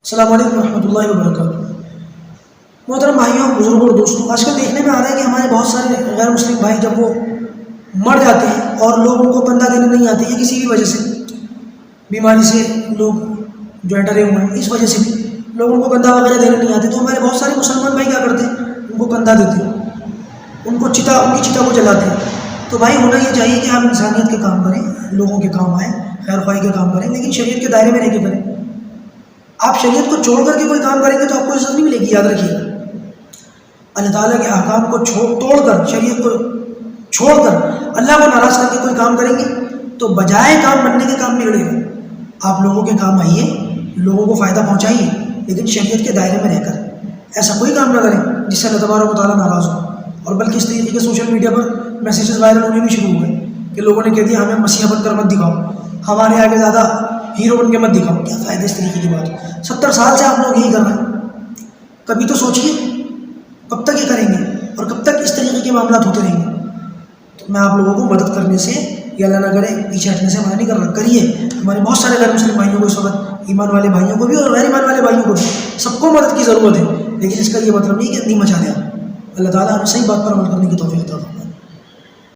السلام علیکم ورحمۃ اللہ وبرکاتہ۔ محترم بھائیوں، بزرگوں اور دوستوں، آج کل دیکھنے میں آ رہا ہے کہ ہمارے بہت سارے غیر مسلم بھائی جب وہ مر جاتے ہیں اور لوگ ان کو کندھا دینے نہیں آتے، یہ کسی بھی وجہ سے، بیماری سے لوگ جو ہے ڈرے ہوئے ہیں، اس وجہ سے بھی لوگ ان کو کندھا وغیرہ دینے نہیں آتے، تو ہمارے بہت سارے مسلمان بھائی کیا کرتے ہیں، ان کو کندھا دیتے ہیں، ان کی چتا کو جلاتے ہیں۔ تو بھائی ہونا یہ چاہیے کہ آپ انسانیت کے کام کریں، لوگوں کے کام آئیں، خیر خواہی کے کام کریں، لیکن شریعت کے دائرے میں رہ کے کریں۔ آپ شریعت کو چھوڑ کر کے کوئی کام کریں گے تو آپ کو عزت نہیں ملے گی، یاد رکھیے گا۔ اللہ تعالیٰ کے احکام کو توڑ کر، شریعت کو چھوڑ کر اللہ کو ناراض کر کے کوئی کام کریں گے تو بجائے کام بننے کے کام بگڑے گا۔ آپ لوگوں کے کام آئیے، لوگوں کو فائدہ پہنچائیے، لیکن شریعت کے دائرے میں رہ کر ایسا کوئی کام نہ کریں جس سے اللہ تبارک و تعالیٰ ناراض ہو۔ اور بلکہ اس طریقے کے سوشل میڈیا پر میسیجز وائرل ہونے بھی شروع ہو گئے کہ لوگوں نے کہہ دیا ہمیں مسیح بن کر مت دکھاؤ، ہمارے آگے زیادہ ہیرو بن کے مت دکھاؤ۔ کیا فائدہ اس طریقے کی بات؟ 70 سال سے آپ لوگ یہی کر رہے ہیں، کبھی تو سوچیے کب تک یہ کریں گے اور کب تک اس طریقے کے معاملات ہوتے رہیں گے؟ تو میں آپ لوگوں کو مدد کرنے سے یا اللہ نہ کرے پیچھے ہٹنے سے منع نہیں کر رہا، کریے۔ ہمارے بہت سارے غیر مسلم بھائیوں کو اس وقت، ایمان والے بھائیوں کو بھی اور غیر ایمان والے بھائیوں کو بھی، سب کو مدد کی ضرورت ہے، لیکن اس کا یہ مطلب نہیں کہ اتنی مچا دیں۔ اللہ تعالیٰ ہمیں صحیح بات پر عمل کرنے کی توفیق عطا فرمائے۔